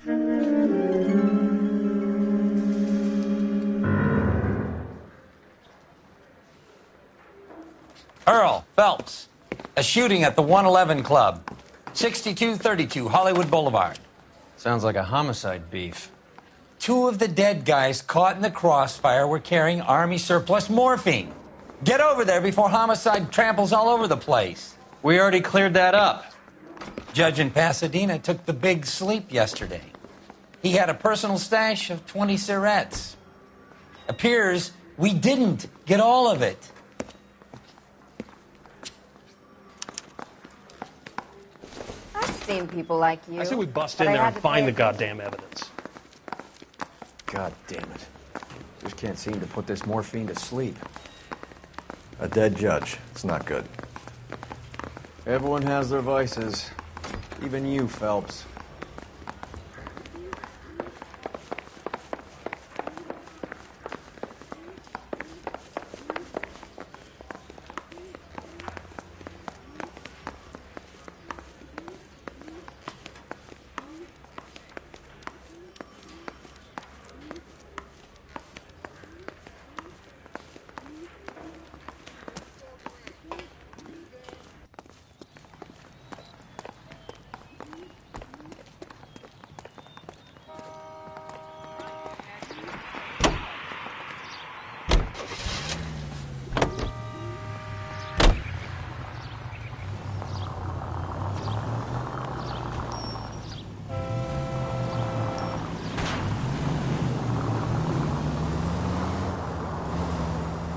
Earl Phelps, a shooting at the 111 Club, 6232 Hollywood Boulevard. Sounds like a homicide beef. Two of the dead guys caught in the crossfire were carrying Army surplus morphine. Get over there before homicide tramples all over the place. We already cleared that up. Judge in Pasadena took the big sleep yesterday. He had a personal stash of 20 cigarettes. Appears we didn't get all of it. I've seen people like you. I say we bust in there and find the goddamn evidence. God damn it. Just can't seem to put this morphine to sleep. A dead judge. It's not good. Everyone has their vices. Even you, Phelps.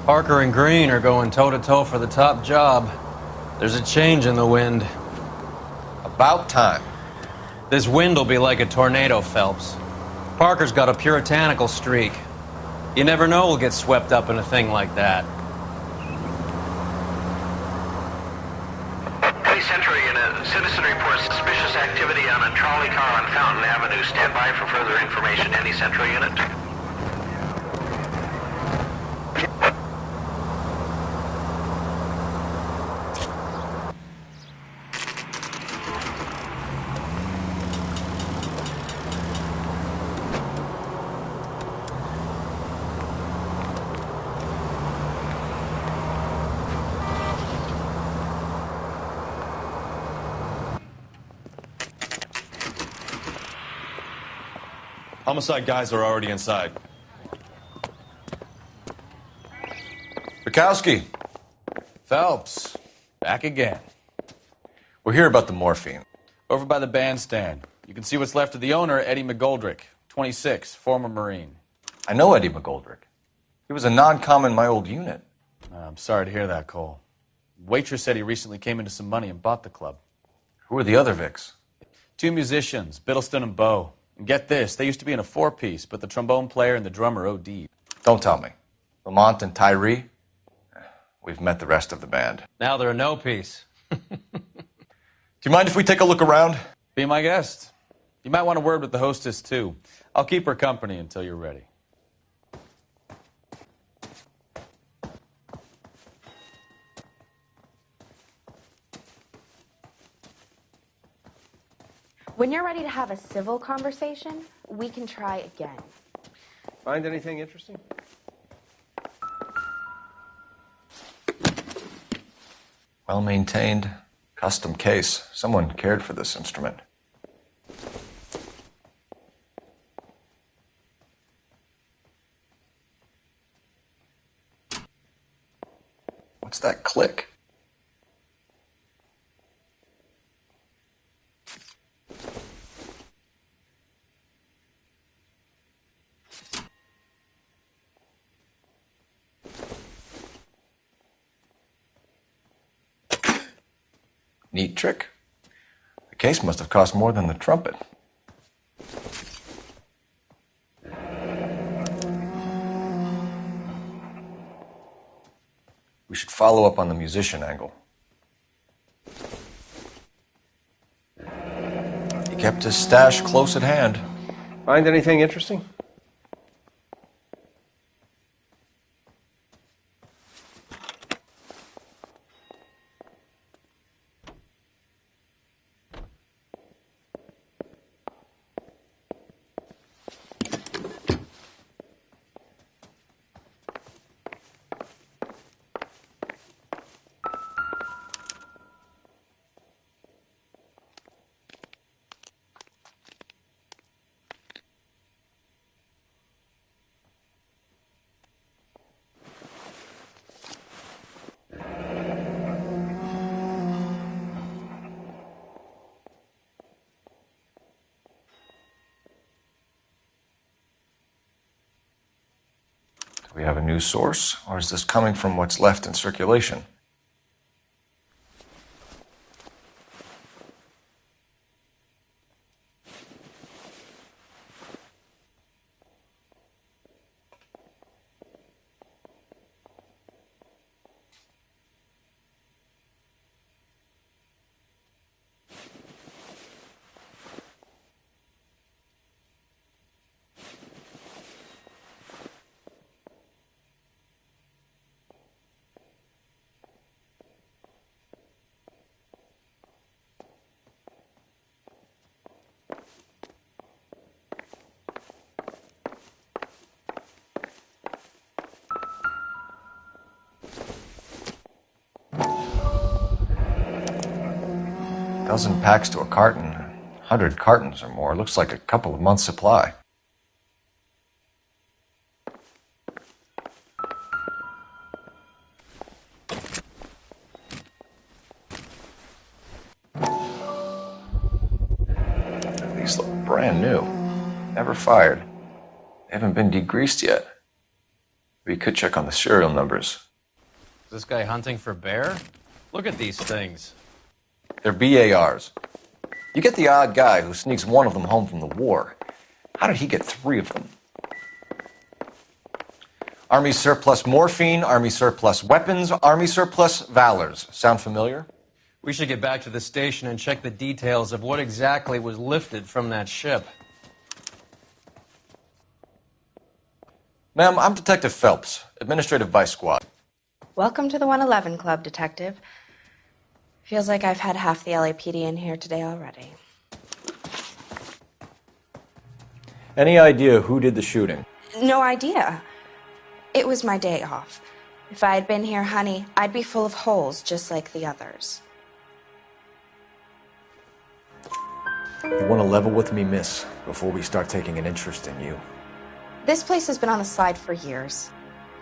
Parker and Green are going toe-to-toe for the top job. There's a change in the wind. About time. This wind will be like a tornado, Phelps. Parker's got a puritanical streak. You never know we'll get swept up in a thing like that. Police Central Unit, citizen reports suspicious activity on a trolley car on Fountain Avenue. Stand by for further information. Any Central Unit? Homicide guys are already inside. Bukowski. Phelps, back again. We're here about the morphine. Over by the bandstand. You can see what's left of the owner, Eddie McGoldrick, 26, former Marine. I know Eddie McGoldrick. He was a non-com in my old unit. I'm sorry to hear that, Cole. Waitress said he recently came into some money and bought the club. Who are the other Vics? Two musicians, Biddleston and Bowe. And get this, they used to be in a four-piece, but the trombone player and the drummer OD'd. Don't tell me. Lamont and Tyree? We've met the rest of the band. Now they're a no-piece. Do you mind if we take a look around? Be my guest. You might want a word with the hostess, too. I'll keep her company until you're ready. When you're ready to have a civil conversation, we can try again. Find anything interesting? Well-maintained, custom case. Someone cared for this instrument. What's that click? Neat trick. The case must have cost more than the trumpet. We should follow up on the musician angle. He kept his stash close at hand. Find anything interesting? we have a new source, or is this coming from what's left in circulation? Dozen packs to a carton, 100 cartons or more. Looks like a couple of months' supply. These look brand new. Never fired. They haven't been degreased yet. We could check on the serial numbers. Is this guy hunting for bear? Look at these things. They're BARs. You get the odd guy who sneaks one of them home from the war. How did he get 3 of them? Army surplus morphine, Army surplus weapons, Army surplus valors. Sound familiar? We should get back to the station and check the details of what exactly was lifted from that ship. Ma'am, I'm Detective Phelps, Administrative Vice Squad. Welcome to the 111 Club, Detective. Feels like I've had half the LAPD in here today already. Any idea who did the shooting? No idea. It was my day off. If I had been here, honey, I'd be full of holes just like the others. You want to level with me, miss, before we start taking an interest in you? This place has been on the slide for years.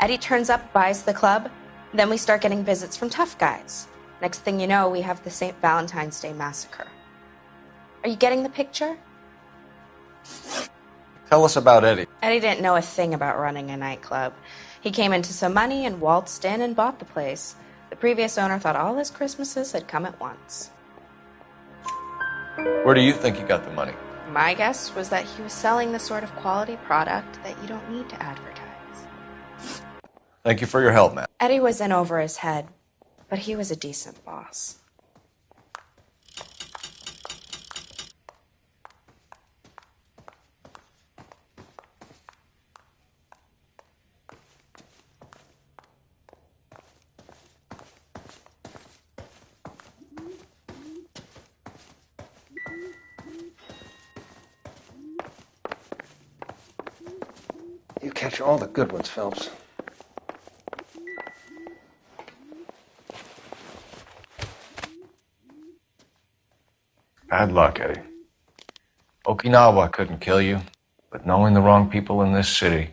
Eddie turns up, buys the club, then we start getting visits from tough guys. Next thing you know, we have the St. Valentine's Day massacre. Are you getting the picture? Tell us about Eddie. Eddie didn't know a thing about running a nightclub. He came into some money and waltzed in and bought the place. The previous owner thought all his Christmases had come at once. Where do you think he got the money? My guess was that he was selling the sort of quality product that you don't need to advertise. Thank you for your help, ma'am. Eddie was in over his head, but he was a decent boss. You catch all the good ones, Phelps. Bad luck, Eddie. Okinawa couldn't kill you, but knowing the wrong people in this city...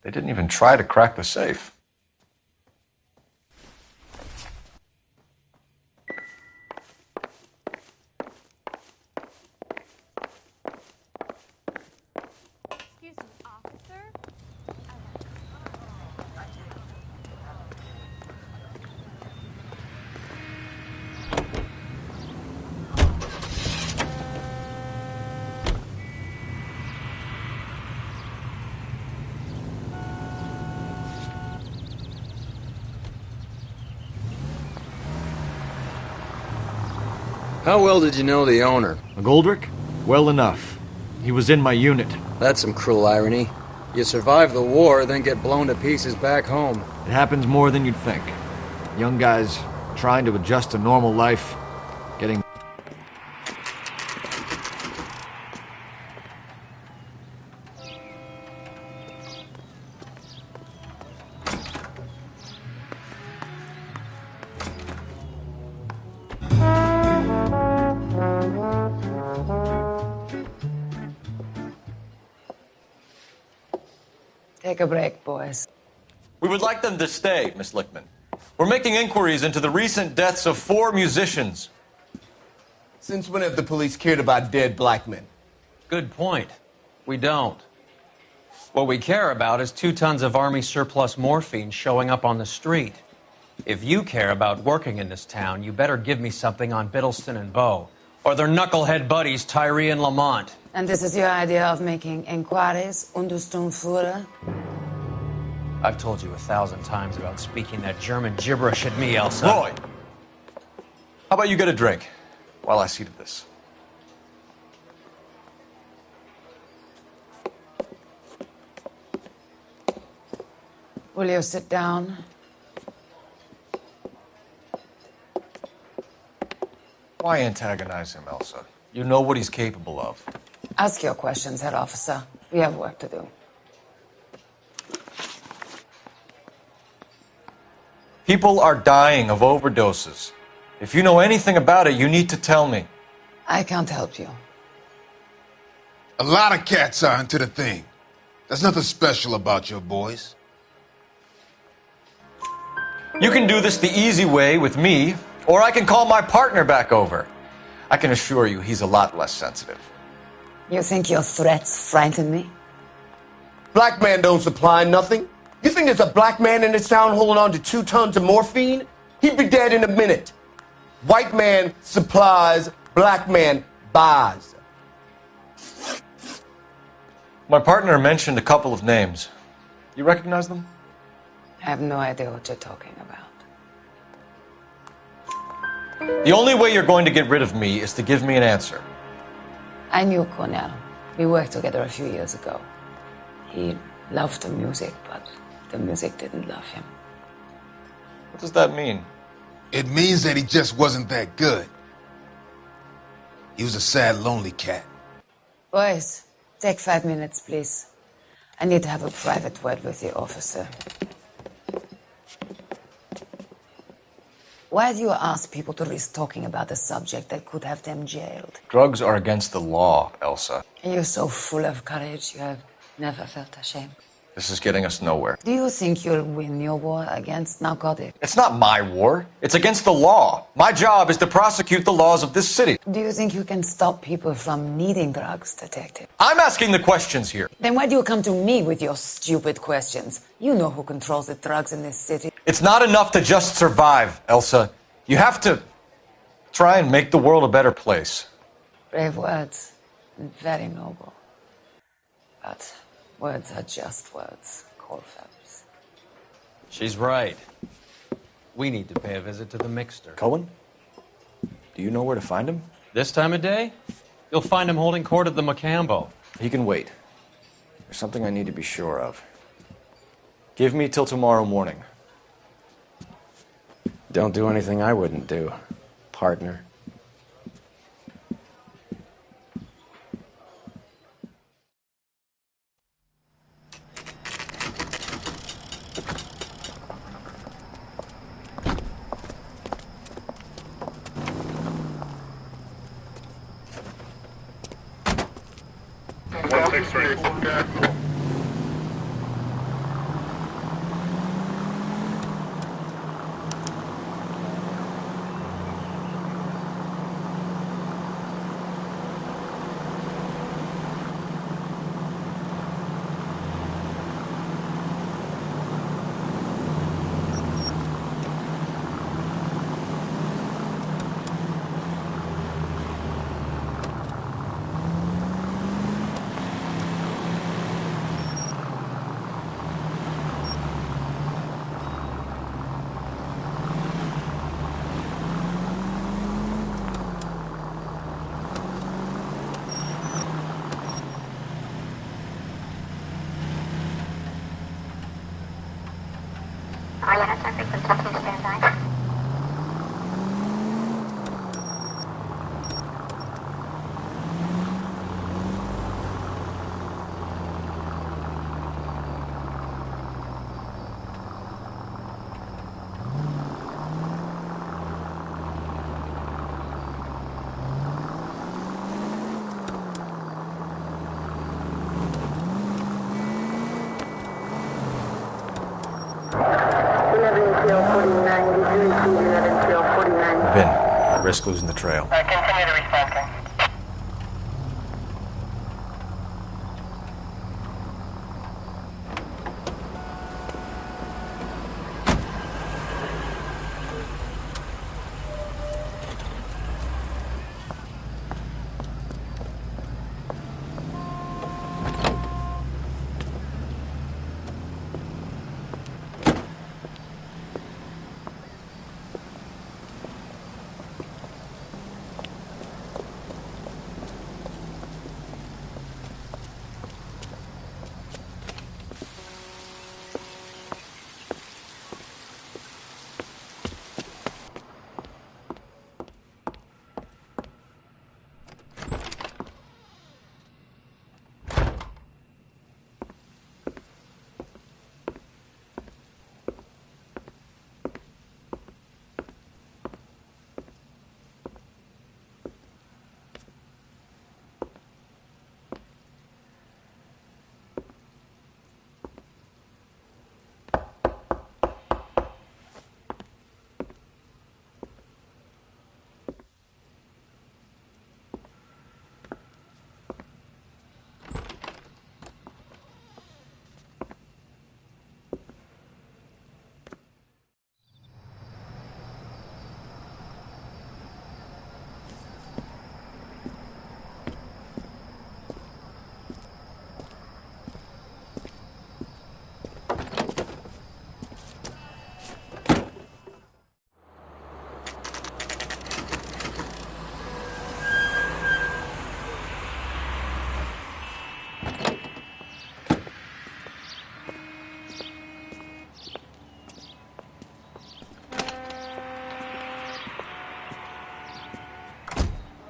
They didn't even try to crack the safe. Excuse me, officer? How well did you know the owner? McGoldrick? Well enough. He was in my unit. That's some cruel irony. You survive the war, then get blown to pieces back home. It happens more than you'd think. Young guys trying to adjust to normal life, getting... Take a break, boys. We would like them to stay, Miss Lichtman. We're making inquiries into the recent deaths of 4 musicians. Since when have the police cared about dead black men? Good point. We don't. What we care about is 2 tons of Army surplus morphine showing up on the street. If you care about working in this town, you better give me something on Biddleston and Bow, or their knucklehead buddies Tyree and Lamont. And this is your idea of making inquiries, Untersturmführer? I've told you 1,000 times about speaking that German gibberish at me, Elsa. Roy! How about you get a drink while I see to this? Will you sit down? Why antagonize him, Elsa? You know what he's capable of. Ask your questions, Herr Officer. We have work to do. People are dying of overdoses. If you know anything about it, you need to tell me. I can't help you. A lot of cats are into the thing. There's nothing special about your boys. You can do this the easy way with me, or I can call my partner back over. I can assure you he's a lot less sensitive. You think your threats frighten me? Black man don't supply nothing. You think there's a black man in this town holding on to 2 tons of morphine? He'd be dead in a minute. White man supplies, black man buys. My partner mentioned a couple of names. You recognize them? I have no idea what you're talking about. The only way you're going to get rid of me is to give me an answer. I knew Cornell. We worked together a few years ago. He loved the music, but the music didn't love him. What does that mean? It means that he just wasn't that good. He was a sad, lonely cat. Boys, take 5 minutes, please. I need to have a private word with the officer. Why do you ask people to risk talking about a subject that could have them jailed? Drugs are against the law, Elsa. And you're so full of courage, you have never felt ashamed. This is getting us nowhere. Do you think you'll win your war against narcotics? It's not my war. It's against the law. My job is to prosecute the laws of this city. Do you think you can stop people from needing drugs, Detective? I'm asking the questions here. Then why do you come to me with your stupid questions? You know who controls the drugs in this city. It's not enough to just survive, Elsa. You have to try and make the world a better place. Brave words, and very noble. But words are just words, Phelps. She's right. We need to pay a visit to the Mixter. Cohen? Do you know where to find him? This time of day? You'll find him holding court at the Macambo. He can wait. There's something I need to be sure of. Give me till tomorrow morning. Don't do anything I wouldn't do, partner. Vin, risk losing the trail. Continue to respond, King.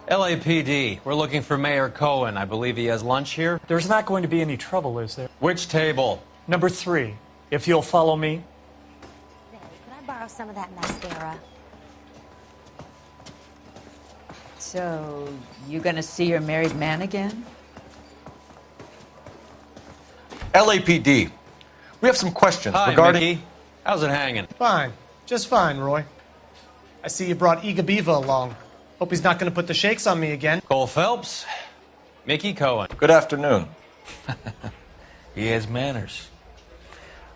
LAPD, we're looking for Mayor Cohen. I believe he has lunch here. There's not going to be any trouble, is there? Which table? Number 3, if you'll follow me. Hey, can I borrow some of that mascara? So, you gonna see your married man again? LAPD, we have some questions regarding... Mickey. How's it hanging? Fine. Just fine, Roy. I see you brought Iga Beaver along. Hope he's not going to put the shakes on me again. Cole Phelps, Mickey Cohen. Good afternoon. He has manners.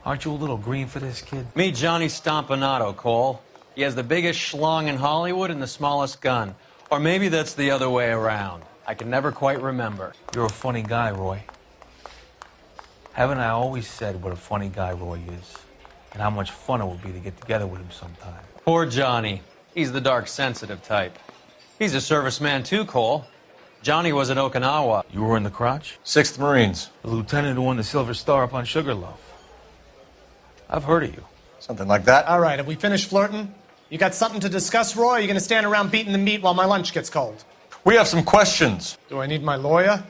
Aren't you a little green for this kid? Meet Johnny Stompanato, Cole. He has the biggest schlong in Hollywood and the smallest gun. Or maybe that's the other way around. I can never quite remember. You're a funny guy, Roy. Haven't I always said what a funny guy Roy is? And how much fun it would be to get together with him sometime. Poor Johnny. He's the dark, sensitive type. He's a serviceman too, Cole. Johnny was at Okinawa. You were in the crotch? 6th Marines. The lieutenant who won the Silver Star up on Sugarloaf. I've heard of you. Something like that. All right, have we finished flirting? You got something to discuss, Roy, or are you going to stand around beating the meat while my lunch gets cold? We have some questions. Do I need my lawyer?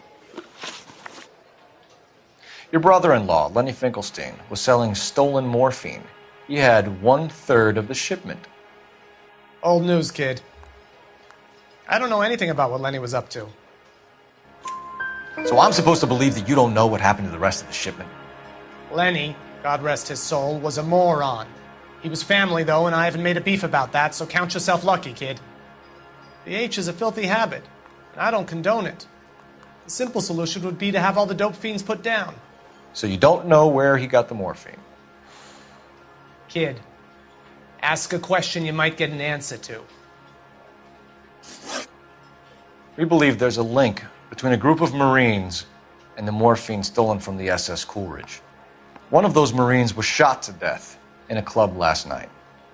Your brother-in-law, Lenny Finkelstein, was selling stolen morphine. He had 1/3 of the shipment. Old news, kid. I don't know anything about what Lenny was up to. So I'm supposed to believe that you don't know what happened to the rest of the shipment? Lenny, God rest his soul, was a moron. He was family, though, and I haven't made a beef about that, so count yourself lucky, kid. The H is a filthy habit, and I don't condone it. The simple solution would be to have all the dope fiends put down. So you don't know where he got the morphine? Kid, ask a question you might get an answer to. We believe there's a link between a group of Marines and the morphine stolen from the SS Coolidge. One of those Marines was shot to death in a club last night.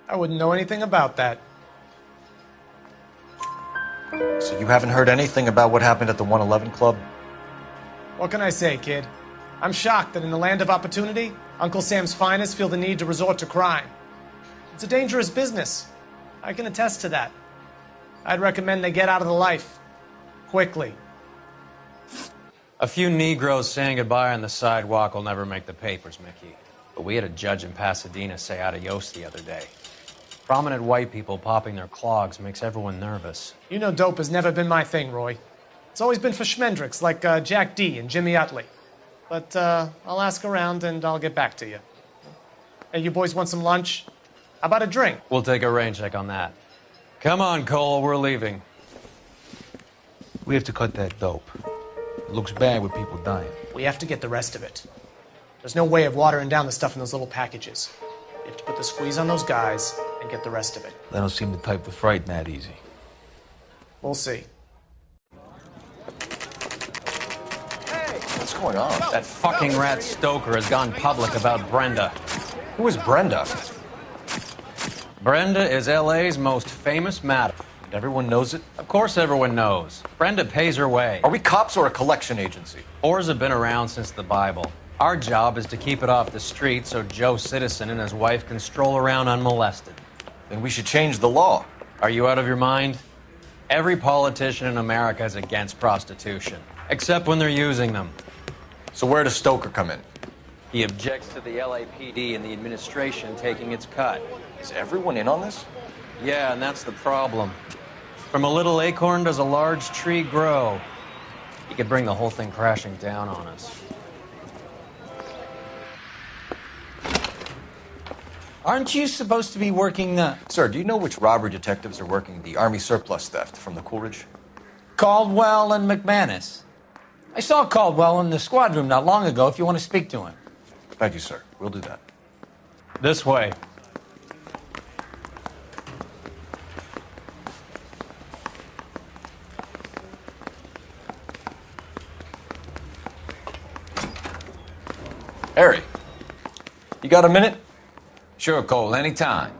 I wouldn't know anything about that. So you haven't heard anything about what happened at the 111 Club? What can I say, kid? I'm shocked that in the land of opportunity, Uncle Sam's finest feel the need to resort to crime. It's a dangerous business. I can attest to that. I'd recommend they get out of the life. Quickly. A few Negroes saying goodbye on the sidewalk will never make the papers, Mickey. But we had a judge in Pasadena say adios the other day. Prominent white people popping their clogs makes everyone nervous. You know dope has never been my thing, Roy. It's always been for schmendricks like Jack D. and Jimmy Utley. But I'll ask around and I'll get back to you. Hey, you boys want some lunch? How about a drink? We'll take a rain check on that. Come on, Cole, we're leaving. We have to cut that dope. It looks bad with people dying. We have to get the rest of it. There's no way of watering down the stuff in those little packages. We have to put the squeeze on those guys and get the rest of it. They don't seem the type to frighten that easy. We'll see. What's going on? That fucking rat Stoker has gone public about Brenda. Who is Brenda? Brenda is L.A.'s most famous madam. Everyone knows it? Of course everyone knows. Brenda pays her way. Are we cops or a collection agency? Whores have been around since the Bible. Our job is to keep it off the street so Joe Citizen and his wife can stroll around unmolested. Then we should change the law. Are you out of your mind? Every politician in America is against prostitution, except when they're using them. So where does Stoker come in? He objects to the LAPD and the administration taking its cut. Is everyone in on this? Yeah, and that's the problem. From a little acorn does a large tree grow. He could bring the whole thing crashing down on us. Aren't you supposed to be working the... Sir, do you know which robbery detectives are working the Army surplus theft from the Coolidge? Caldwell and McManus. I saw Caldwell in the squad room not long ago if you want to speak to him. Thank you, sir. We'll do that. This way. Harry, you got a minute? Sure, Cole, anytime.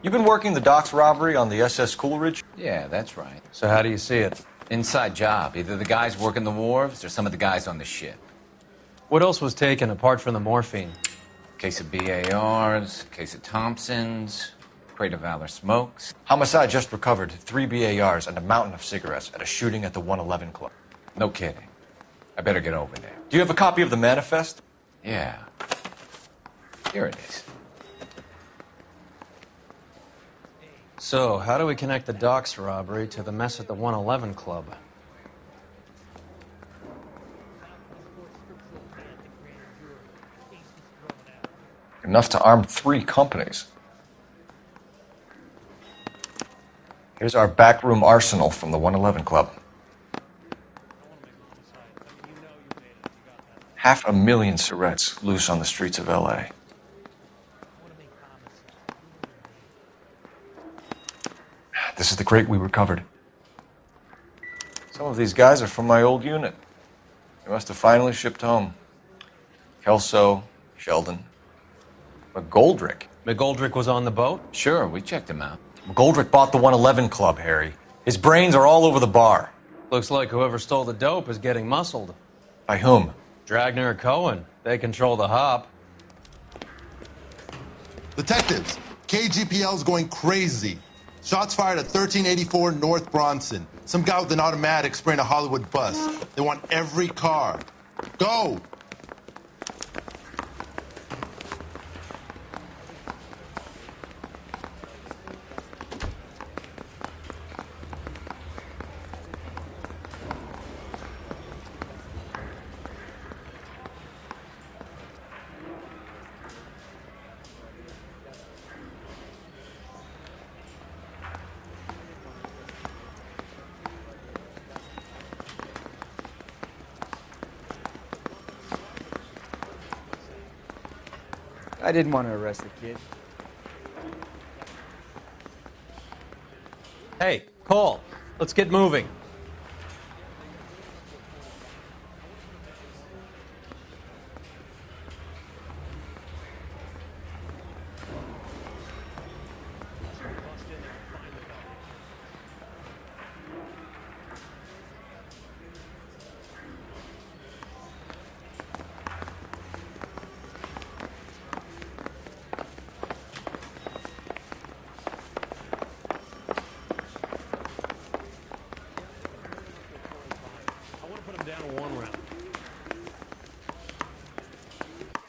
You've been working the docks robbery on the SS Coolidge? Yeah, that's right. So how do you see it? Inside job. Either the guys working the wharves or some of the guys on the ship. What else was taken apart from the morphine? Case of BARs, case of Thompsons, crate of Valor smokes. Homicide just recovered 3 BARs and a mountain of cigarettes at a shooting at the 111 Club. No kidding. I better get over there. Do you have a copy of the manifest? Yeah. Here it is. So, how do we connect the docks robbery to the mess at the 111 Club? Enough to arm 3 companies. Here's our backroom arsenal from the 111 Club. 500,000 cigarettes loose on the streets of L.A. This is the crate we recovered. Some of these guys are from my old unit. They must have finally shipped home. Kelso, Sheldon, McGoldrick. McGoldrick was on the boat? Sure, we checked him out. McGoldrick bought the 111 Club, Harry. His brains are all over the bar. Looks like whoever stole the dope is getting muscled. By whom? Dragner or Cohen. They control the hop. Detectives, KGPL's going crazy. Shots fired at 1384 North Bronson. Some guy with an automatic spraying a Hollywood bus. They want every car. Go! I didn't want to arrest the kid. Hey, Cole, let's get moving.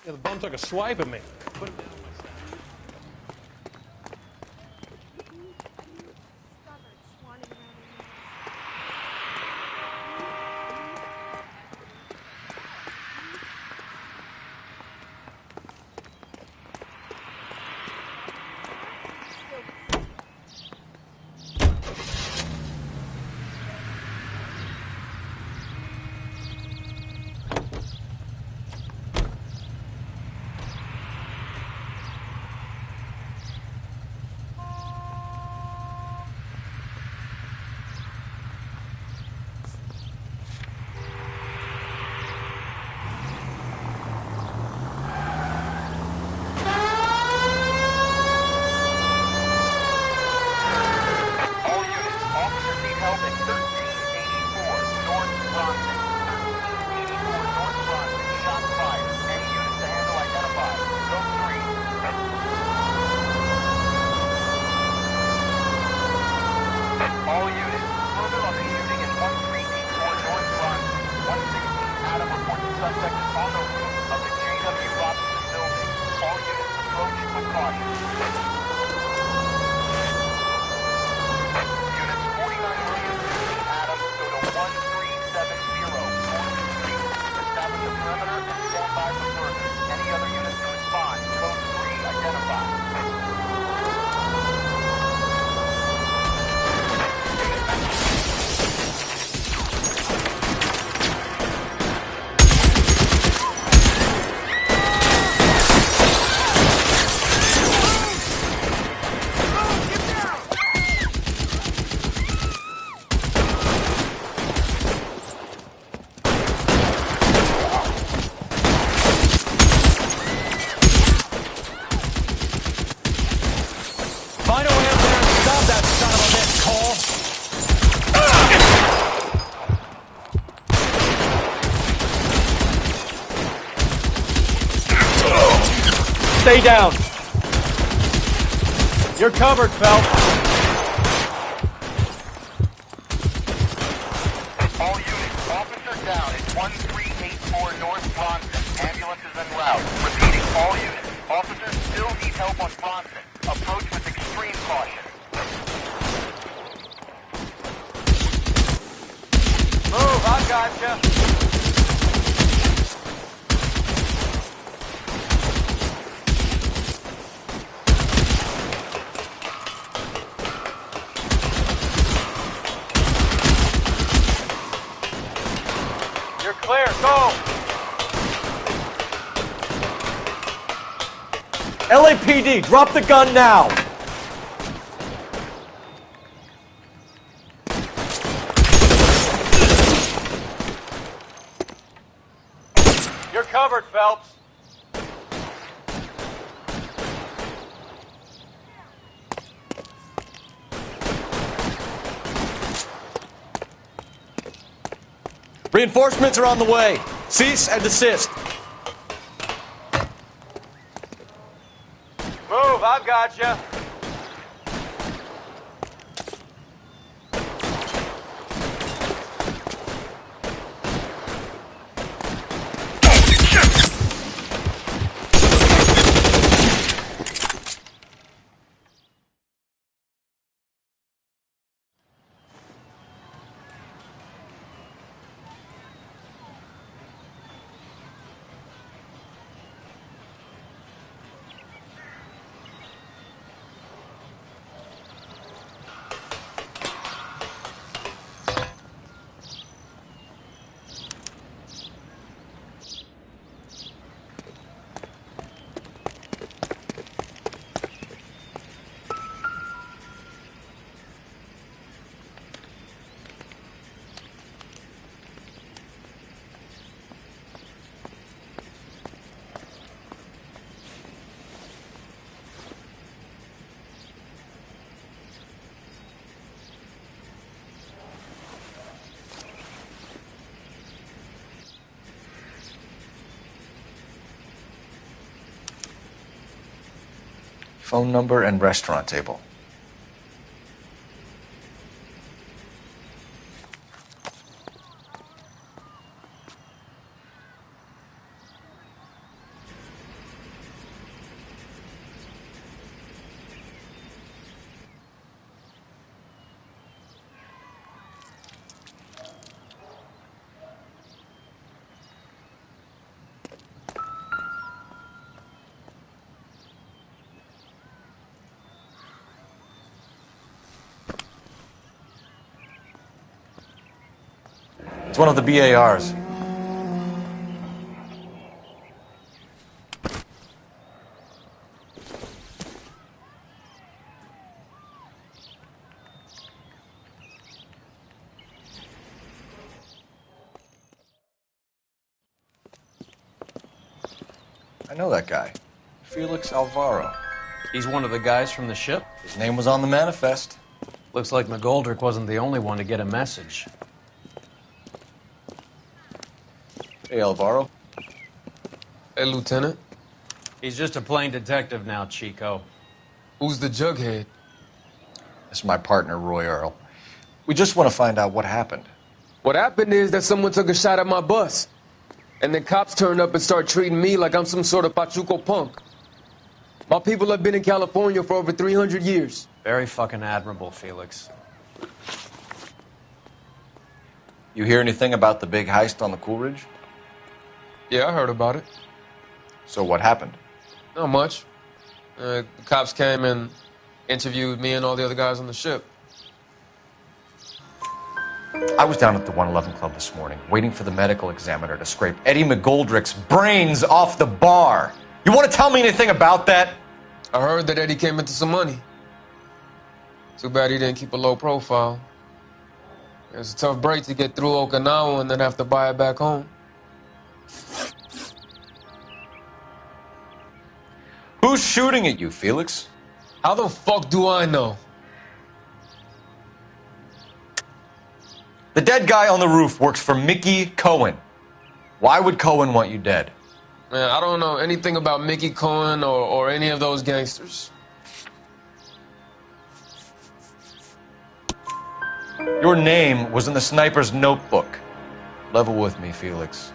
Yeah, the bum took a swipe at me. Put him down. with caution. Units 49 Williams Street, Adams, go to 1370 Morgan Street. Establish a perimeter and stand by for further. Any other units to respond. Code 3 identified. Find a way up there and stop that son of a bitch, Cole! Stay down. You're covered, Phelps. All units, officer down at 1384 North Bronson. Ambulance is en route. Repeating, all units. Officers still need help on Bronson. Approach with extreme caution. Move, I gotcha. You're clear, go! LAPD, drop the gun now! You're covered, Phelps. Reinforcements are on the way. Cease and desist. Move, I've gotcha. Phone number and restaurant table. It's one of the BARs. I know that guy. Felix Alvaro. He's one of the guys from the ship? His name was on the manifest. Looks like McGoldrick wasn't the only one to get a message. Hey, Alvaro. Hey, Lieutenant. He's just a plain detective now, Chico. Who's the jughead? This is my partner, Roy Earl. We just want to find out what happened. What happened is that someone took a shot at my bus. And then cops turned up and started treating me like I'm some sort of Pachuco punk. My people have been in California for over 300 years. Very fucking admirable, Felix. You hear anything about the big heist on the Coolidge? Yeah, I heard about it. So what happened? Not much. The cops came and interviewed me and all the other guys on the ship. I was down at the 111 Club this morning, waiting for the medical examiner to scrape Eddie McGoldrick's brains off the bar. You want to tell me anything about that? I heard that Eddie came into some money. Too bad he didn't keep a low profile. It was a tough break to get through Okinawa and then have to buy it back home. Who's shooting at you, Felix? How the fuck do I know? The dead guy on the roof works for Mickey Cohen. Why would Cohen want you dead? Man, I don't know anything about Mickey Cohen or any of those gangsters. Your name was in the sniper's notebook. Level with me, Felix.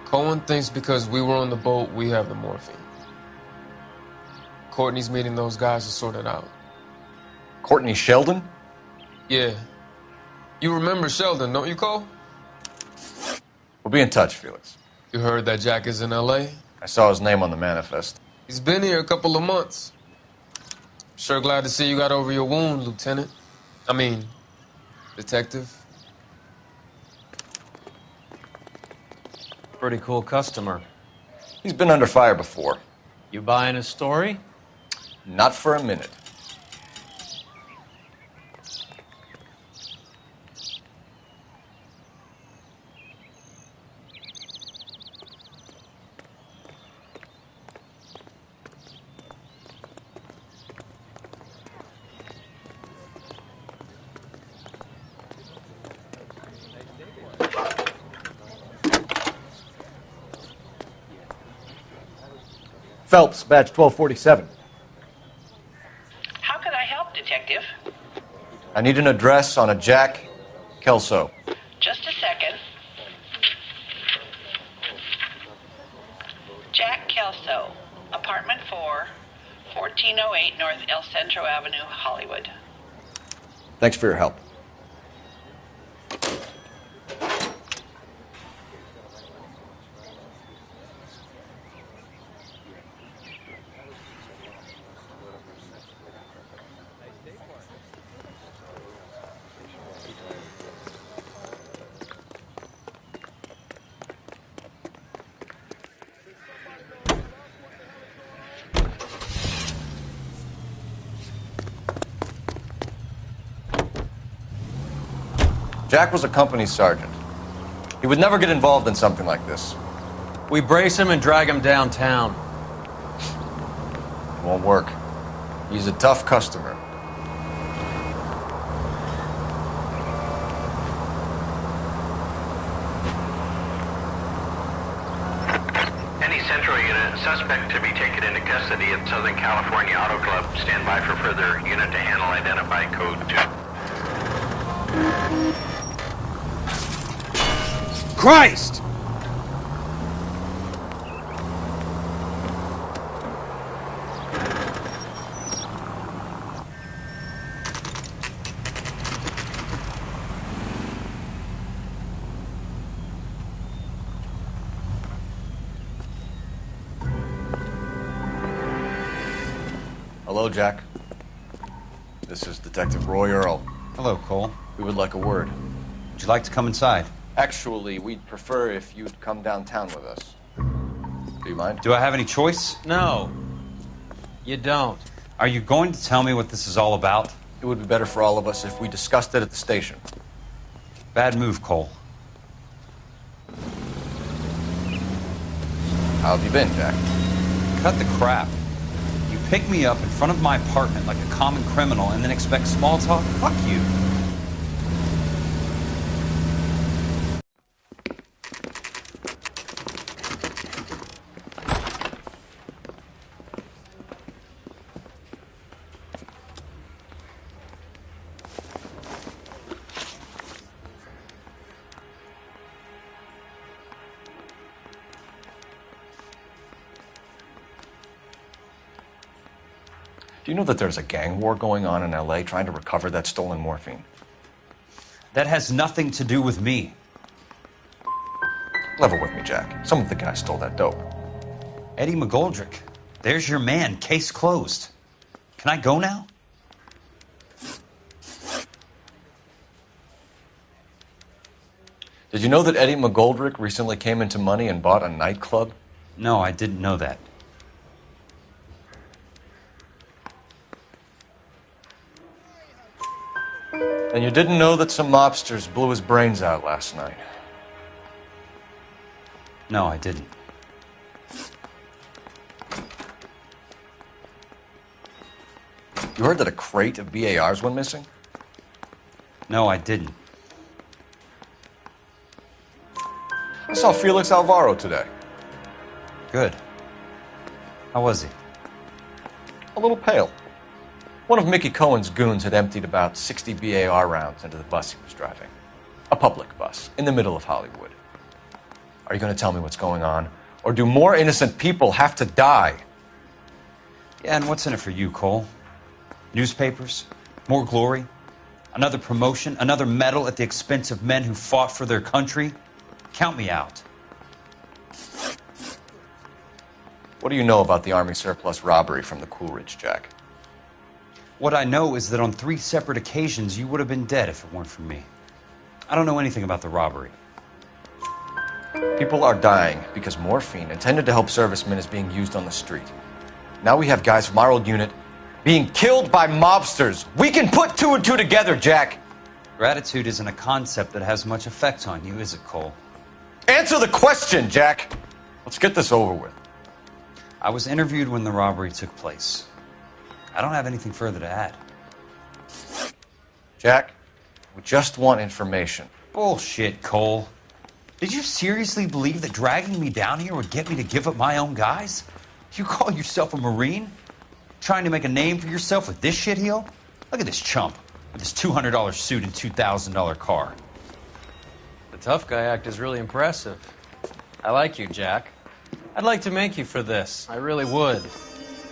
Cohen thinks because we were on the boat, we have the morphine. Courtney's meeting those guys to sort it out. Courtney Sheldon? Yeah. You remember Sheldon, don't you, Cole? We'll be in touch, Felix. You heard that Jack is in L.A.? I saw his name on the manifest. He's been here a couple of months. Sure glad to see you got over your wound, Lieutenant. I mean, Detective. Pretty cool customer. He's been under fire before. You buying his story? Not for a minute. Phelps, badge 1247. How can I help, Detective? I need an address on a Jack Kelso. Just a second. Jack Kelso, apartment 4, 1408 North El Centro Avenue, Hollywood. Thanks for your help. Jack was a company sergeant. He would never get involved in something like this. We brace him and drag him downtown. It won't work. He's a tough customer. Any Central unit, suspect to be taken into custody at Southern California Auto Club. Stand by for further unit to handle identify code 2. Christ! Hello, Jack. This is Detective Roy Earl. Hello, Cole. We would like a word. Would you like to come inside? Actually, we'd prefer if you'd come downtown with us. Do you mind? Do I have any choice? No. You don't. Are you going to tell me what this is all about? It would be better for all of us if we discussed it at the station. Bad move, Cole. How have you been, Jack? Cut the crap. You pick me up in front of my apartment like a common criminal and then expect small talk? Fuck you. Do you know that there's a gang war going on in L.A. trying to recover that stolen morphine? That has nothing to do with me. Level with me, Jack. Some of the guys stole that dope. Eddie McGoldrick. There's your man. Case closed. Can I go now? Did you know that Eddie McGoldrick recently came into money and bought a nightclub? No, I didn't know that. And you didn't know that some mobsters blew his brains out last night? No, I didn't. You heard that a crate of BARs went missing? No, I didn't. I saw Felix Alvaro today. Good. How was he? A little pale. One of Mickey Cohen's goons had emptied about 60 BAR rounds into the bus he was driving. A public bus, in the middle of Hollywood. Are you going to tell me what's going on? Or do more innocent people have to die? Yeah, and what's in it for you, Cole? Newspapers? More glory? Another promotion? Another medal at the expense of men who fought for their country? Count me out. What do you know about the Army surplus robbery from the Coolidge, Jack? What I know is that on 3 separate occasions you would have been dead if it weren't for me. I don't know anything about the robbery. People are dying because morphine intended to help servicemen is being used on the street. Now we have guys from our old unit being killed by mobsters. We can put 2 and 2 together, Jack. Gratitude isn't a concept that has much effect on you, is it, Cole? Answer the question, Jack. Let's get this over with. I was interviewed when the robbery took place. I don't have anything further to add. Jack, we just want information. Bullshit, Cole. Did you seriously believe that dragging me down here would get me to give up my own guys? You call yourself a Marine? Trying to make a name for yourself with this shitheel? Look at this chump with his $200 suit and $2,000 car. The tough guy act is really impressive. I like you, Jack. I'd like to make you for this. I really would.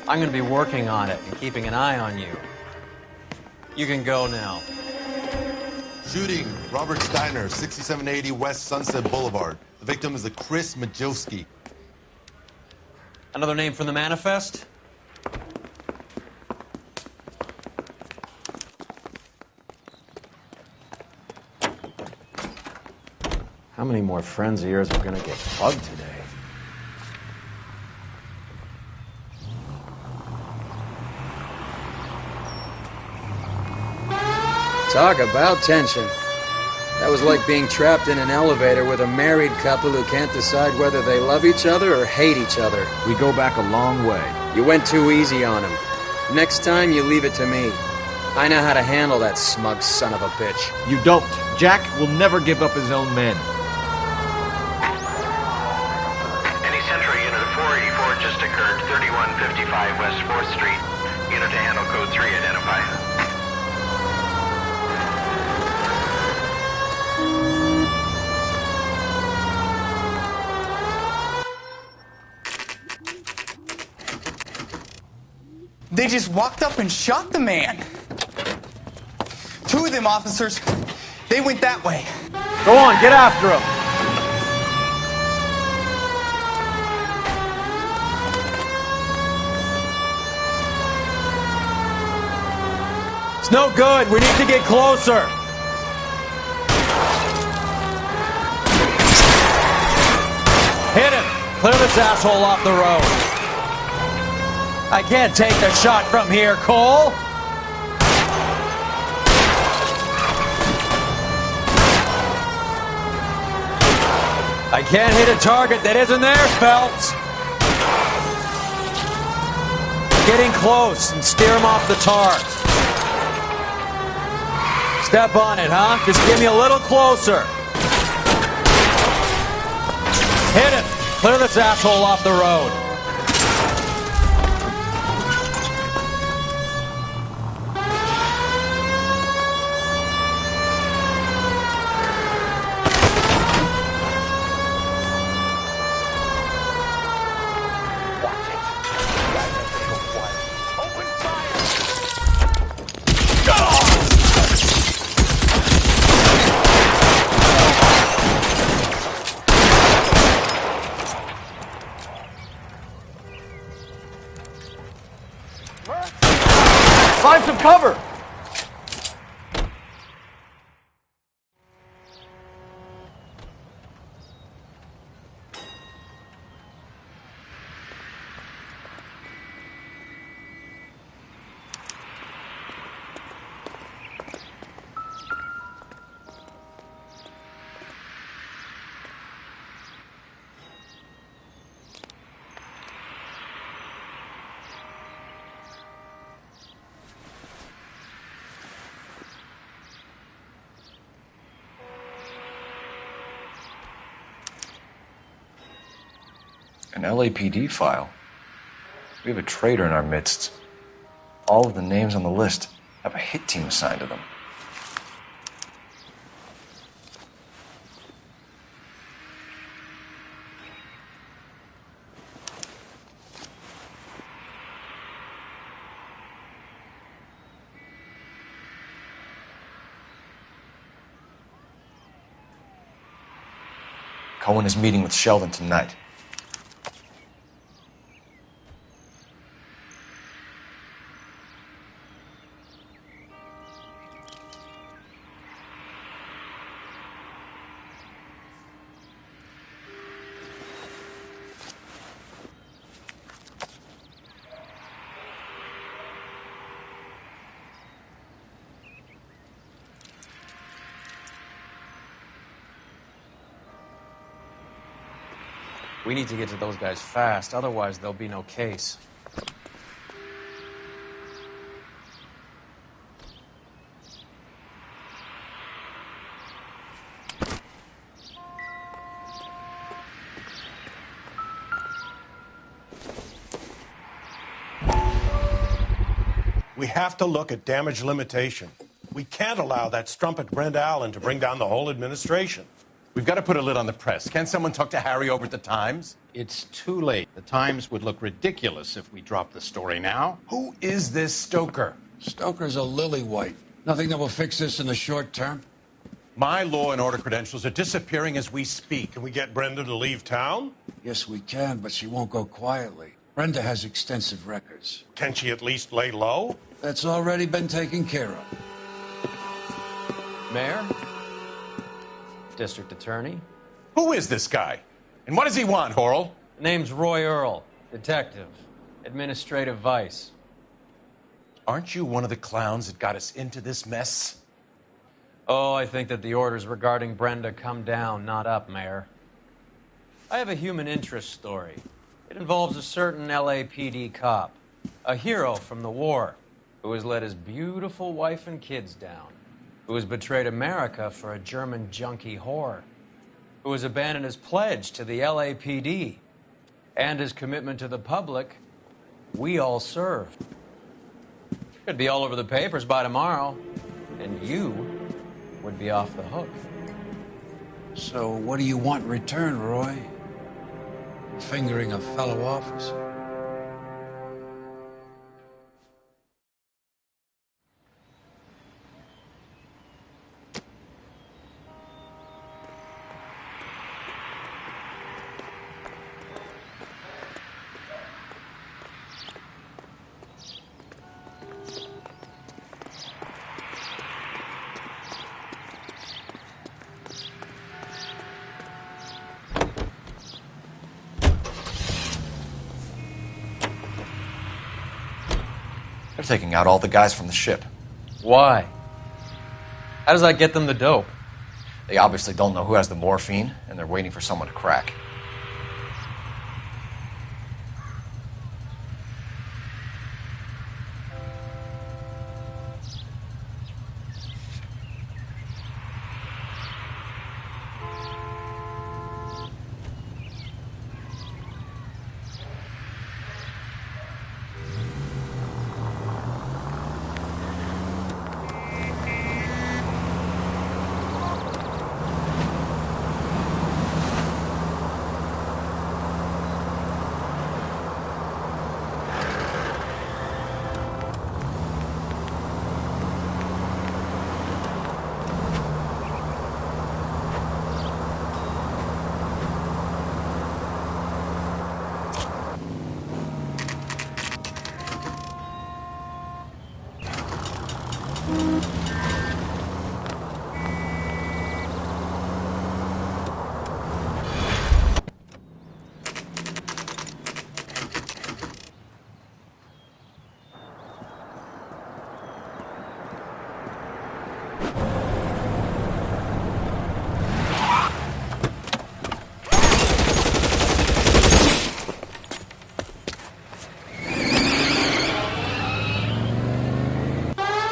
I'm going to be working on it and keeping an eye on you. You can go now. Shooting, Robert Steiner, 6780 West Sunset Boulevard. The victim is a Chris Majowski. Another name from the manifest? How many more friends of yours are gonna get bugged today? Talk about tension. That was like being trapped in an elevator with a married couple who can't decide whether they love each other or hate each other. We go back a long way. You went too easy on him. Next time, you leave it to me. I know how to handle that smug son of a bitch. You don't. Jack will never give up his own men. Any Central unit of 484 just occurred, 3155 West 4th Street. Unit to handle code 3 identify. They just walked up and shot the man. 2 of them officers, they went that way. Go on, get after him. It's no good. We need to get closer. Hit him. Clear this asshole off the road. I can't take the shot from here, Cole. I can't hit a target that isn't there, Phelps. Getting close and steer him off the tar. Step on it, huh? Just give me a little closer. Hit him. Clear this asshole off the road. Find some cover! An LAPD file. We have a traitor in our midst. All of the names on the list have a hit team assigned to them. Cohen is meeting with Sheldon tonight. We need to get to those guys fast, otherwise there'll be no case. We have to look at damage limitation. We can't allow that strumpet Brenda Allen to bring down the whole administration. We've got to put a lid on the press. Can't someone talk to Harry over at the Times? It's too late. The Times would look ridiculous if we dropped the story now. Who is this Stoker? Stoker's a lily-white. Nothing that will fix this in the short term. My law and order credentials are disappearing as we speak. Can we get Brenda to leave town? Yes, we can, but she won't go quietly. Brenda has extensive records. Can she at least lay low? That's already been taken care of. Mayor? District Attorney? Who is this guy? And what does he want, Horrell? Name's Roy Earl, detective, administrative vice. Aren't you one of the clowns that got us into this mess? Oh, I think that the orders regarding Brenda come down, not up, Mayor. I have a human interest story. It involves a certain LAPD cop, a hero from the war, who has let his beautiful wife and kids down, who has betrayed America for a German junkie whore, who has abandoned his pledge to the LAPD and his commitment to the public we all served. Could be all over the papers by tomorrow, and you would be off the hook. So what do you want in return, Roy? Fingering a fellow officer? They're taking out all the guys from the ship. Why? How does that get them the dope? They obviously don't know who has the morphine, and they're waiting for someone to crack.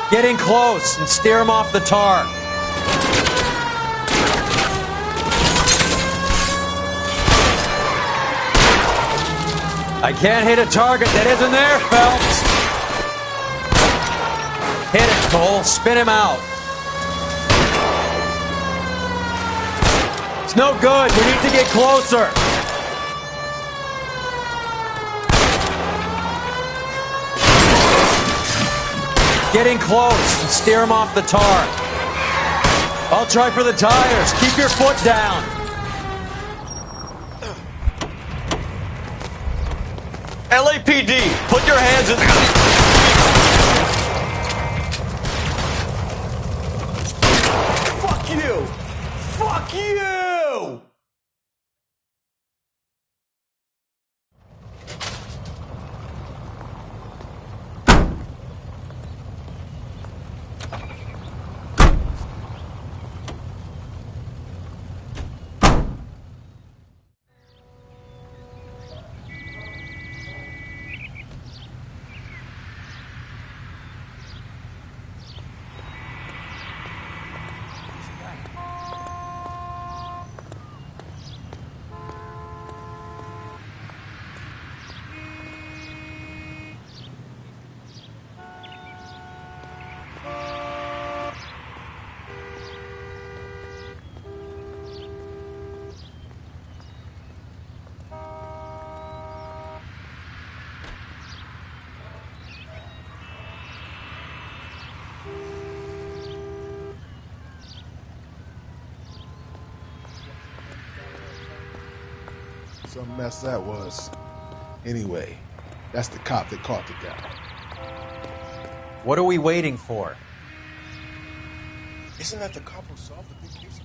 Get in close and steer him off the tar. I can't hit a target that isn't there, Phelps. Hit it, Cole. Spin him out. It's no good. We need to get closer. Get in close and steer him off the tar. I'll try for the tires. Keep your foot down. LAPD, put your hands in... Fuck you! Fuck you! Some mess that was. Anyway, that's the cop that caught the guy. What are we waiting for? Isn't that the cop who solved the big case?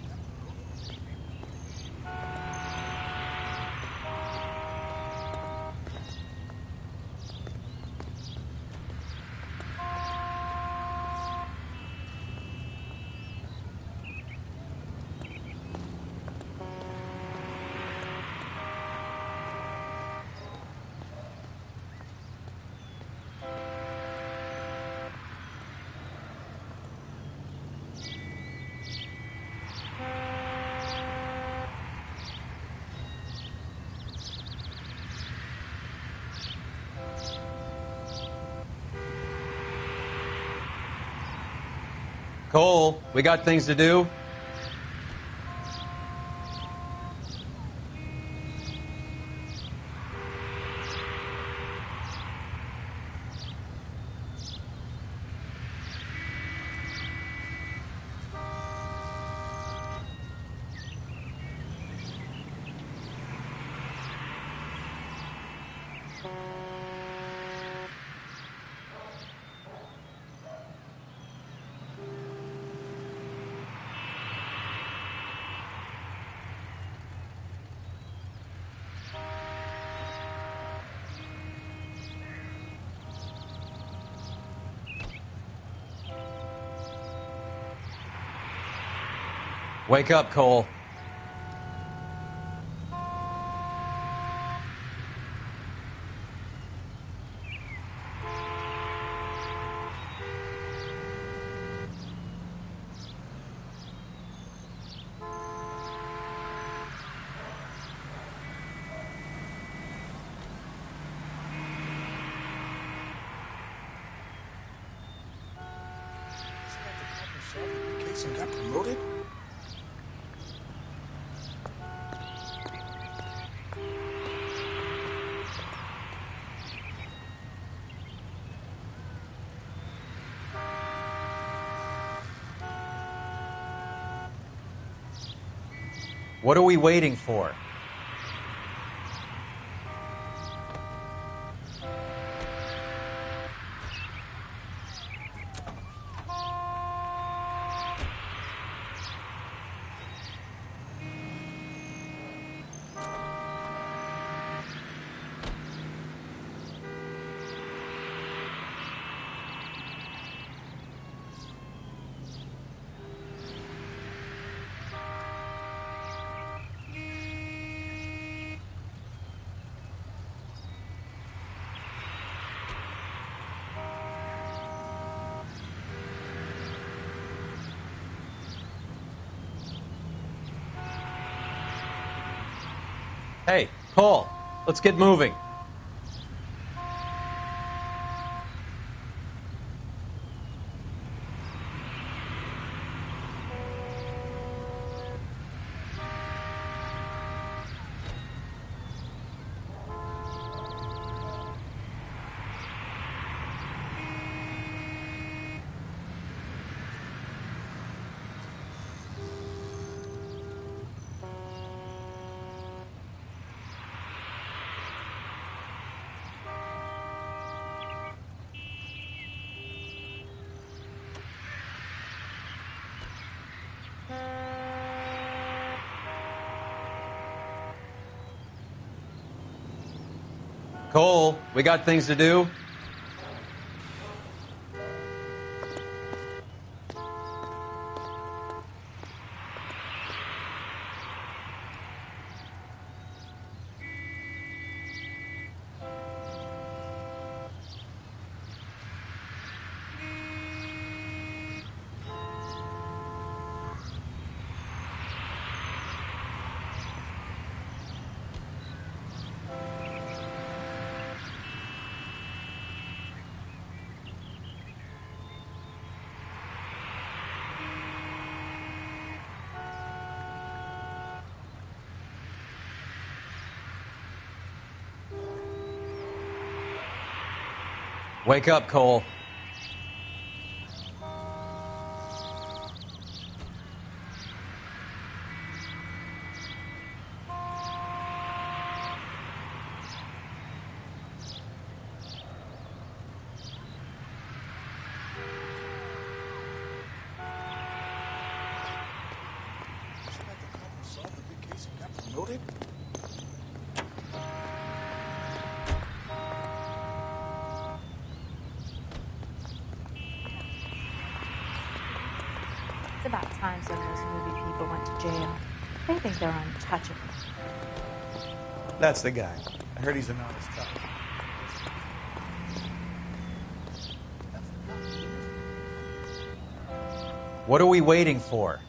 Cole, we got things to do. Wake up, Cole. Jason got promoted? What are we waiting for? Hey, Cole, let's get moving. Cole, we got things to do. Wake up, Cole. It's about time some of those movie people went to jail. They think they're untouchable. That's the guy. I heard he's an honest cop. What are we waiting for?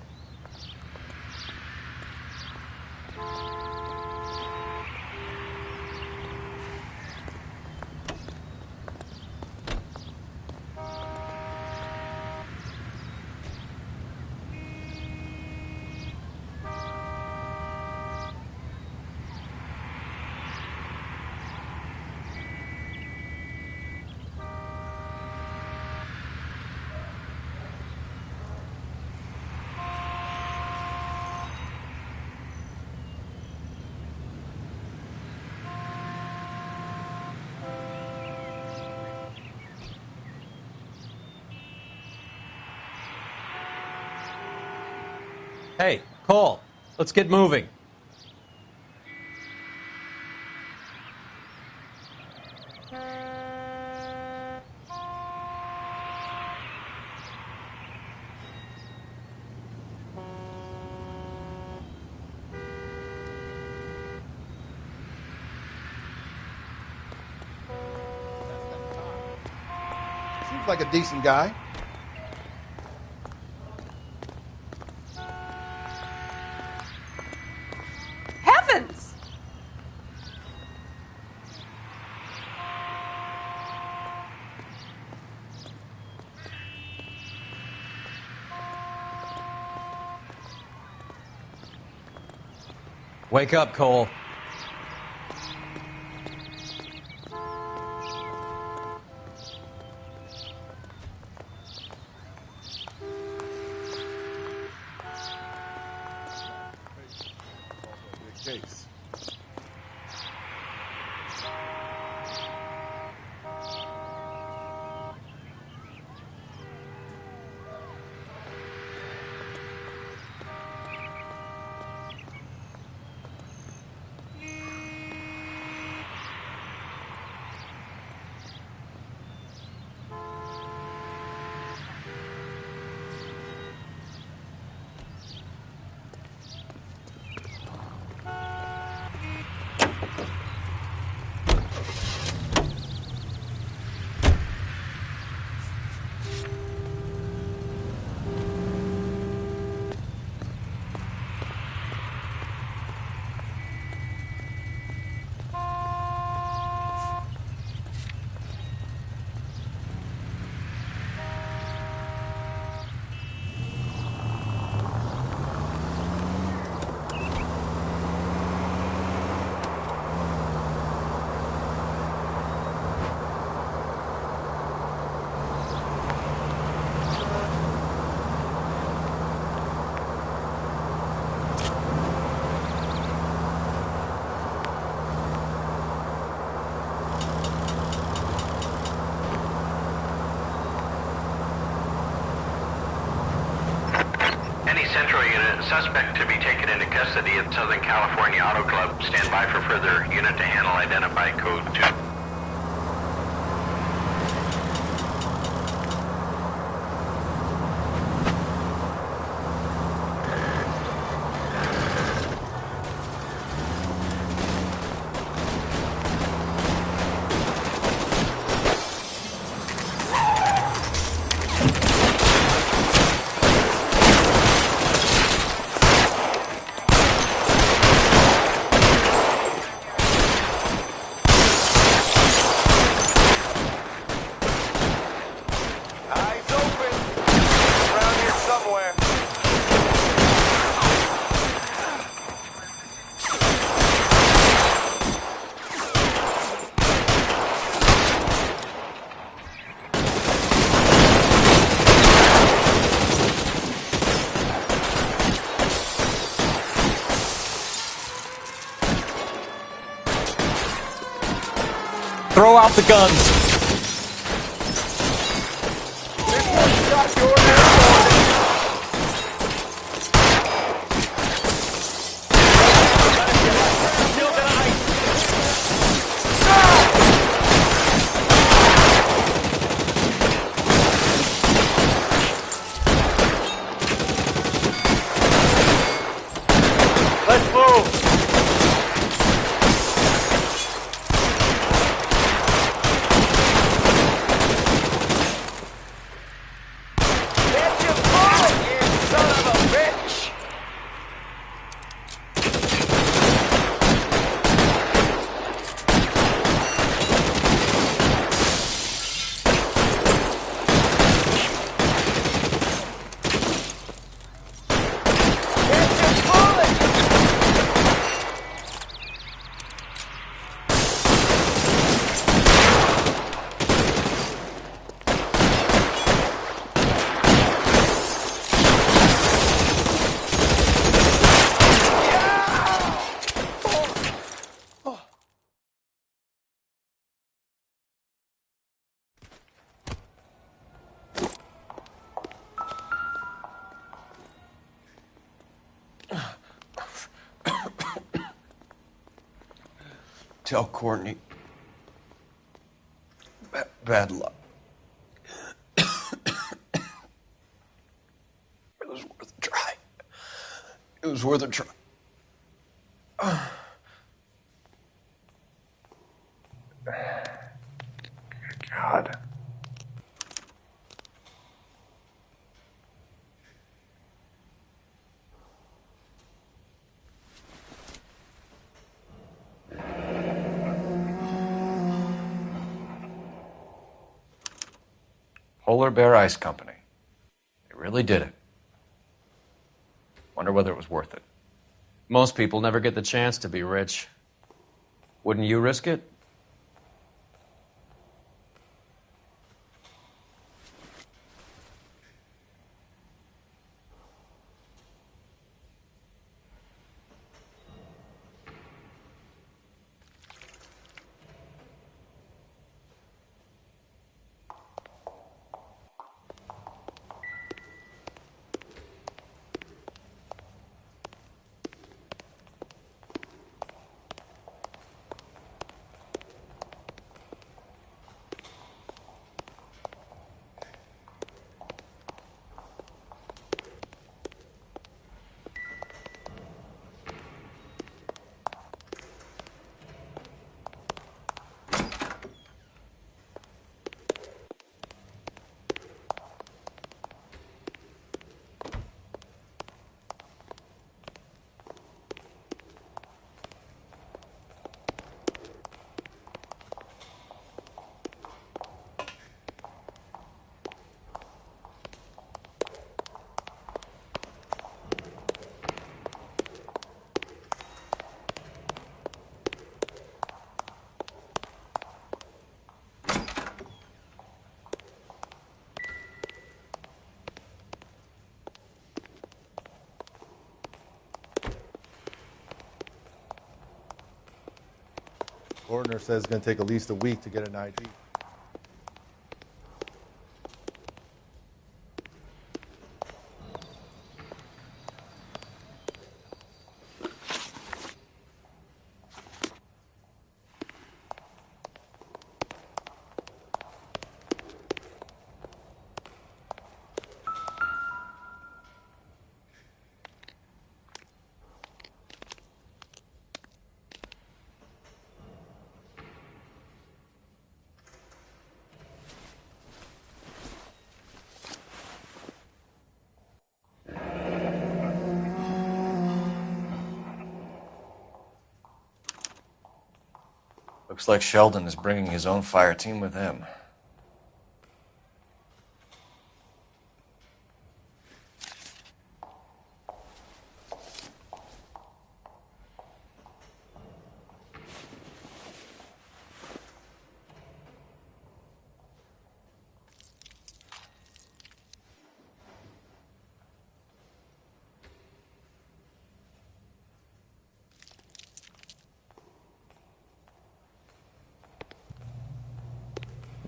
Hey, Cole, let's get moving. Seems like a decent guy. Heavens! Wake up, Cole. Case. Central Unit, suspect to be taken into custody at Southern California Auto Club. Stand by for further unit to handle identified code 2. Throw out the guns. Let's move! Tell Courtney. Bad luck. It was worth a try. It was worth a try. God. Polar Bear Ice Company. They really did it. Wonder whether it was worth it. Most people never get the chance to be rich. Wouldn't you risk it? Coroner says it's going to take at least a week to get an ID. Looks like Sheldon is bringing his own fire team with him.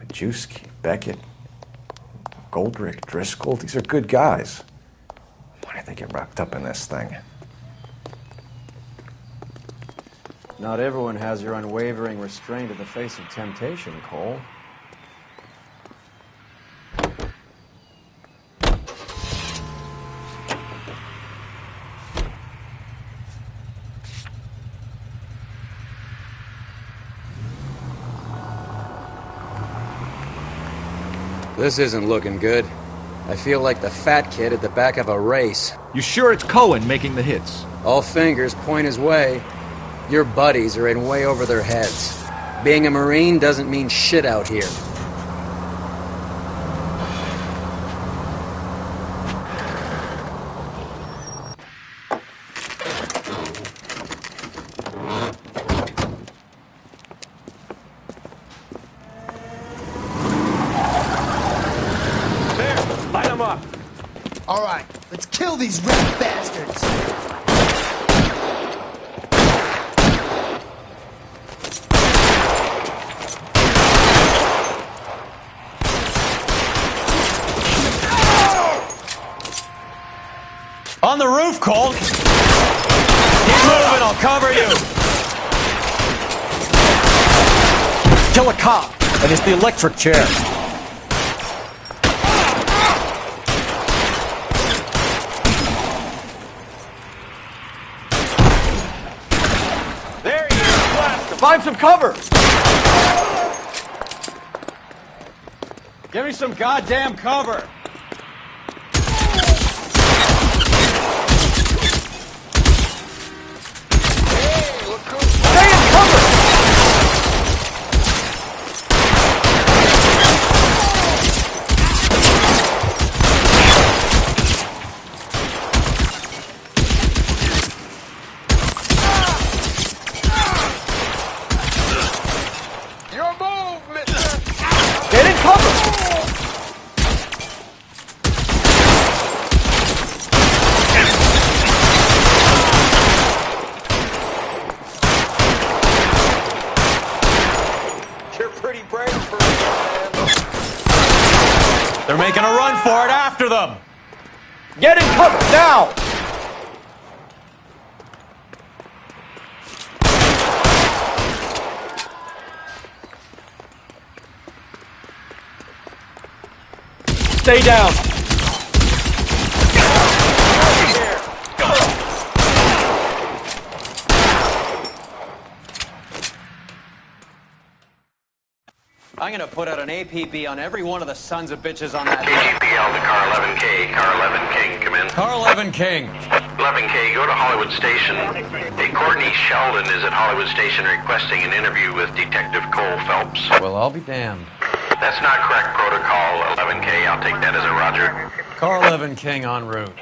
Majewski, Beckett, Goldrick, Driscoll, these are good guys. Why did they get wrapped up in this thing? Not everyone has your unwavering restraint in the face of temptation, Cole. This isn't looking good. I feel like the fat kid at the back of a race. You sure it's Cohen making the hits? All fingers point his way. Your buddies are in way over their heads. Being a Marine doesn't mean shit out here. All right, let's kill these rat bastards. On the roof, Cole! Keep moving, I'll cover you! Kill a cop, and it's the electric chair. There he is, blast him! Find some cover! Give me some goddamn cover! They're making a run for it after them! Get in cover, now! Stay down! I'm gonna put out an APB on every one of the sons of bitches on that KGPL to car 11K. Car 11 King, come in. Car 11 King. 11K, go to Hollywood Station. Hey, Courtney Sheldon is at Hollywood Station requesting an interview with Detective Cole Phelps. Well, I'll be damned. That's not correct protocol, 11K. I'll take that as a roger. Car 11 King en route.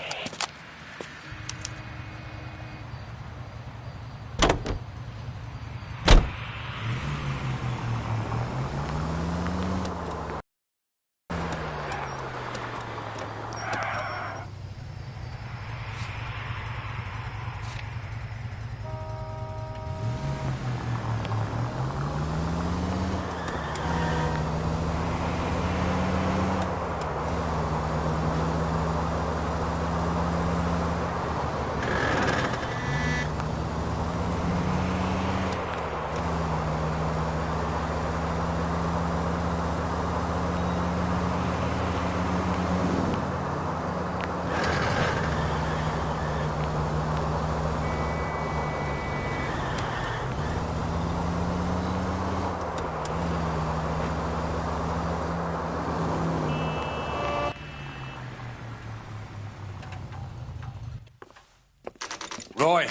Roy,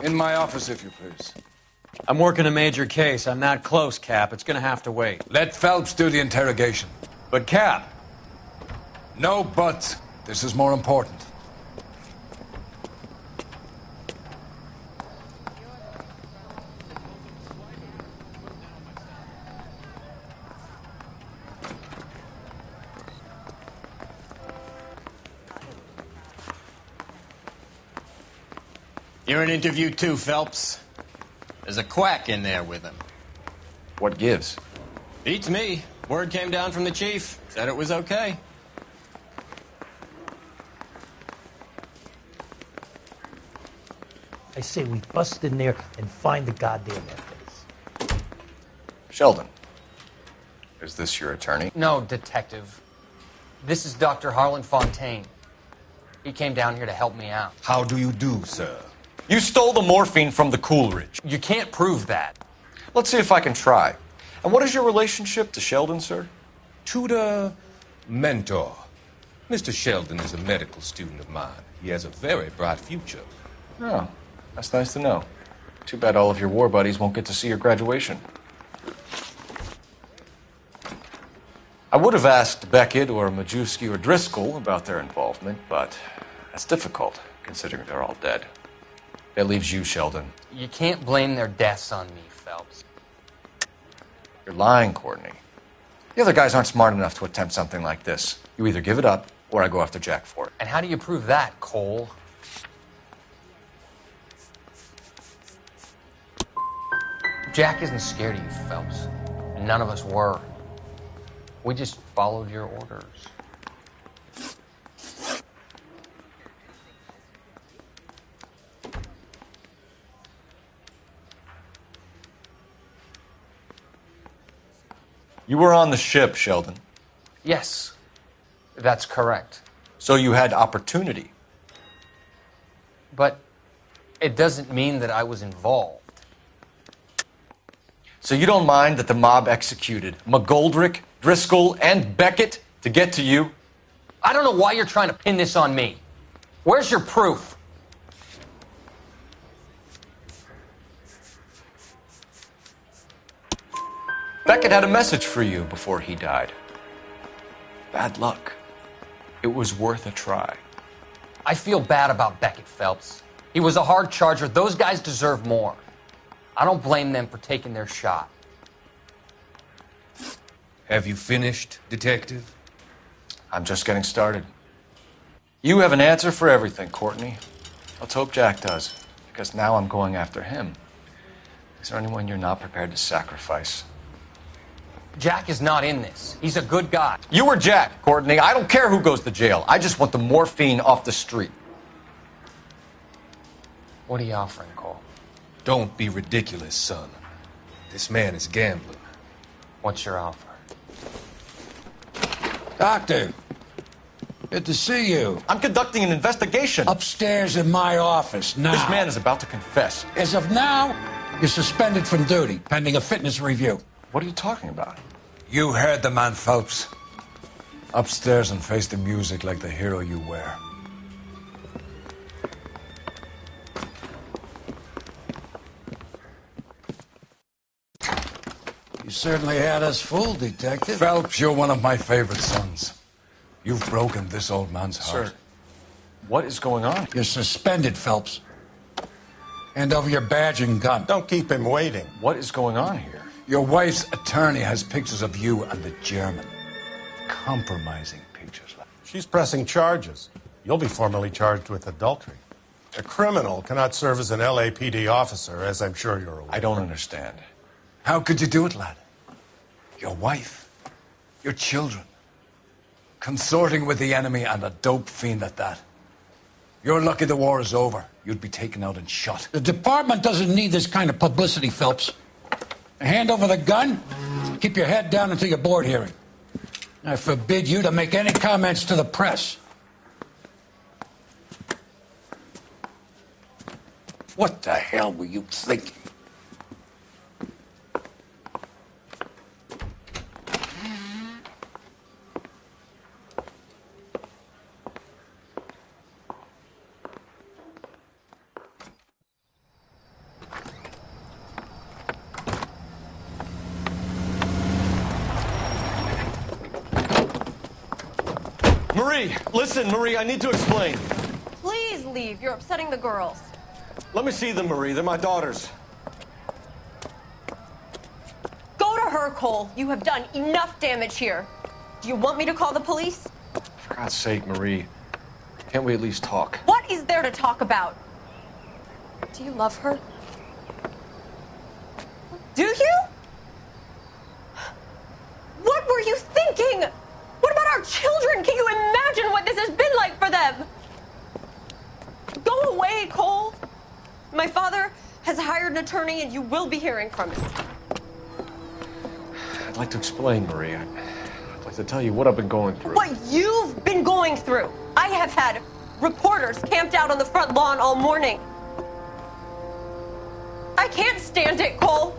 in my office, if you please. I'm working a major case. I'm not close, Cap. It's gonna have to wait. Let Phelps do the interrogation. But, Cap... No buts. This is more important. You're in interview too, Phelps. There's a quack in there with him. What gives? Beats me. Word came down from the chief. Said it was okay. I say we bust in there and find the goddamn evidence. Sheldon, is this your attorney? No, Detective. This is Dr. Harlan Fontaine. He came down here to help me out. How do you do, sir? You stole the morphine from the Coolidge. You can't prove that. Let's see if I can try. And what is your relationship to Sheldon, sir? Tutor, mentor. Mr. Sheldon is a medical student of mine. He has a very bright future. Oh, that's nice to know. Too bad all of your war buddies won't get to see your graduation. I would have asked Beckett or Majewski or Driscoll about their involvement, but that's difficult, considering they're all dead. That leaves you, Sheldon. You can't blame their deaths on me, Phelps. You're lying, Courtney. The other guys aren't smart enough to attempt something like this. You either give it up, or I go after Jack for it. And how do you prove that, Cole? Jack isn't scared of you, Phelps. And none of us were. We just followed your orders. You were on the ship, Sheldon. Yes, that's correct. So you had opportunity. But it doesn't mean that I was involved. So you don't mind that the mob executed McGoldrick, Driscoll, and Beckett to get to you? I don't know why you're trying to pin this on me. Where's your proof? Beckett had a message for you before he died. Bad luck. It was worth a try. I feel bad about Beckett, Phelps. He was a hard charger. Those guys deserve more. I don't blame them for taking their shot. Have you finished, Detective? I'm just getting started. You have an answer for everything, Courtney. Let's hope Jack does, because now I'm going after him. Is there anyone you're not prepared to sacrifice? Jack is not in this. He's a good guy. You or Jack, Courtney. I don't care who goes to jail. I just want the morphine off the street. What are you offering, Cole? Don't be ridiculous, son. This man is gambling. What's your offer? Doctor, good to see you. I'm conducting an investigation. Upstairs in my office now. This man is about to confess. As of now, you're suspended from duty, pending a fitness review. What are you talking about? You heard the man, Phelps. Upstairs and face the music like the hero you were. You certainly had us fooled, Detective. Phelps, you're one of my favorite sons. You've broken this old man's heart. Sir, what is going on? You're suspended, Phelps. Hand over your badge and gun. Don't keep him waiting. What is going on here? Your wife's attorney has pictures of you and the German. Compromising pictures. She's pressing charges. You'll be formally charged with adultery. A criminal cannot serve as an LAPD officer, as I'm sure you're aware. I don't understand. How could you do it, lad? Your wife, your children, consorting with the enemy and a dope fiend at that. You're lucky the war is over. You'd be taken out and shot. The department doesn't need this kind of publicity, Phelps. Hand over the gun. Keep your head down until your board hearing. I forbid you to make any comments to the press. What the hell were you thinking? Marie, listen, Marie, I need to explain. Please leave. You're upsetting the girls. Let me see them, Marie. They're my daughters. Go to her, Cole. You have done enough damage here. Do you want me to call the police? For God's sake, Marie. Can't we at least talk? What is there to talk about? Do you love her? Do you? What were you thinking? What about our children? Can you imagine what this has been like for them? Go away, Cole. My father has hired an attorney and you will be hearing from him. I'd like to explain, Marie. I'd like to tell you what I've been going through. What you've been going through. I have had reporters camped out on the front lawn all morning. I can't stand it, Cole.